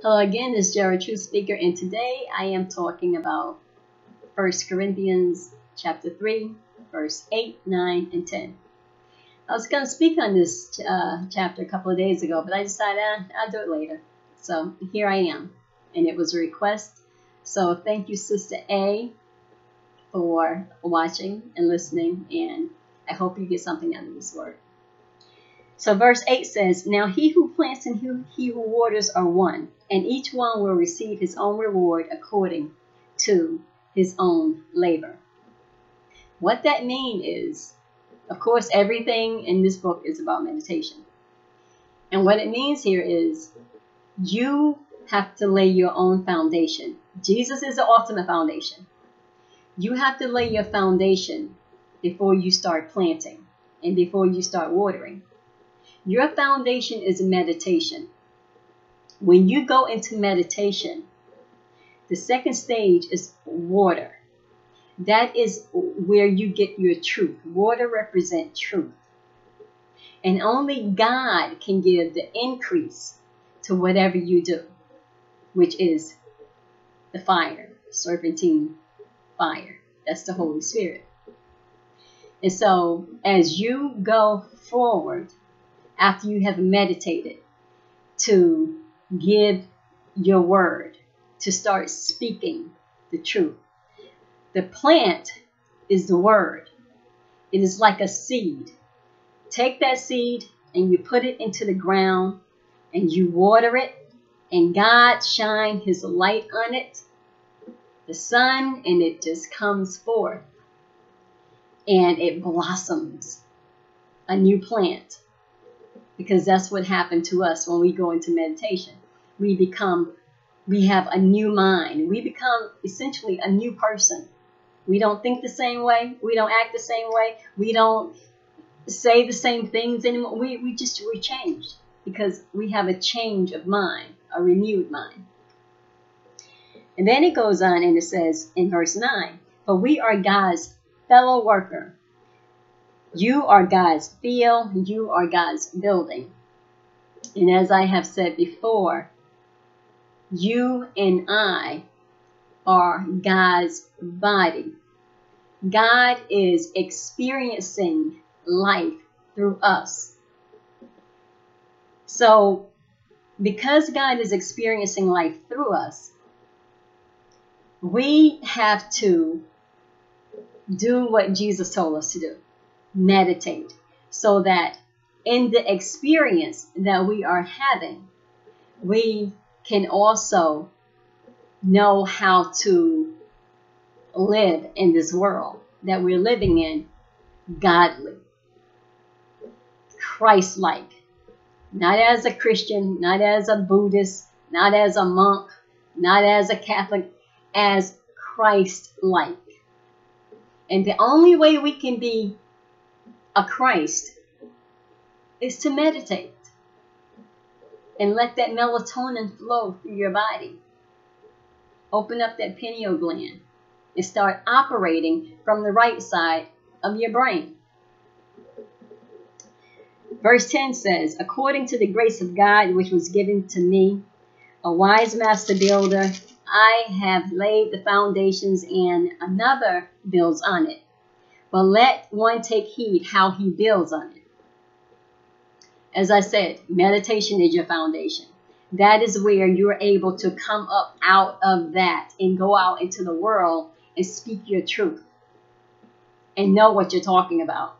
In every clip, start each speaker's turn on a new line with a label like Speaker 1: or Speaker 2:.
Speaker 1: Hello again, this is Jared True Speaker, and today I am talking about 1 Corinthians chapter 3, verse 8, 9, and 10. I was going to speak on this chapter a couple of days ago, but I decided I'll do it later. So here I am, and it was a request. So thank you, Sister A, for watching and listening, and I hope you get something out of this word. So verse 8 says, "Now he who plants and he who waters are one, and each one will receive his own reward according to his own labor." What that means is, of course, everything in this book is about meditation. And what it means here is you have to lay your own foundation. Jesus is the ultimate foundation. You have to lay your foundation before you start planting and before you start watering. Your foundation is meditation. When you go into meditation, the second stage is water. That is where you get your truth. Water represents truth. And only God can give the increase to whatever you do, which is the fire, serpentine fire. That's the Holy Spirit. And so as you go forward, after you have meditated, to give your word, to start speaking the truth. The plant is the word. It is like a seed. Take that seed and you put it into the ground and you water it, and God shines his light on it, the sun, and it just comes forth and it blossoms, a new plant. Because that's what happened to us when we go into meditation. We have a new mind. We become essentially a new person. We don't think the same way. We don't act the same way. We don't say the same things anymore. We're changed because we have a change of mind, a renewed mind. And then it goes on and it says in verse 9, "For we are God's fellow worker. You are God's field, you are God's building." And as I have said before, you and I are God's body. God is experiencing life through us. So, because God is experiencing life through us, we have to do what Jesus told us to do. Meditate, so that in the experience that we are having, we can also know how to live in this world that we're living in, godly, Christ-like, not as a Christian, not as a Buddhist, not as a monk, not as a Catholic, as Christ-like. And the only way we can be a Christ is to meditate and let that melatonin flow through your body. Open up that pineal gland and start operating from the right side of your brain. Verse 10 says, "According to the grace of God which was given to me, a wise master builder, I have laid the foundations and another builds on it. But let one take heed how he builds on it." As I said, meditation is your foundation. That is where you're able to come up out of that and go out into the world and speak your truth and know what you're talking about.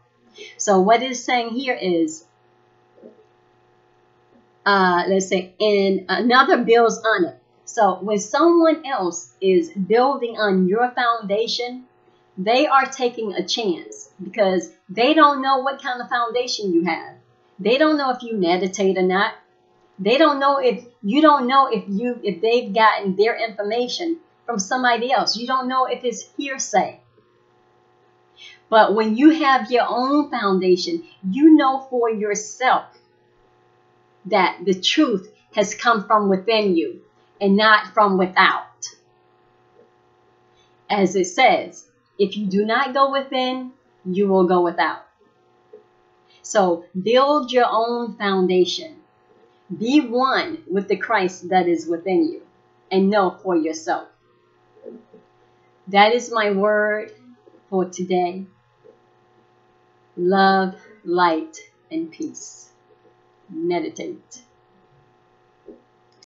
Speaker 1: So what it's saying here is, let's say, and another builds on it. So when someone else is building on your foundation, they are taking a chance because they don't know what kind of foundation you have. They don't know if you meditate or not. They don't know if they've gotten their information from somebody else. You don't know if it's hearsay. But when you have your own foundation, you know for yourself that the truth has come from within you and not from without. As it says, if you do not go within, you will go without. So build your own foundation. Be one with the Christ that is within you, and know for yourself. That is my word for today. Love, light, and peace. Meditate.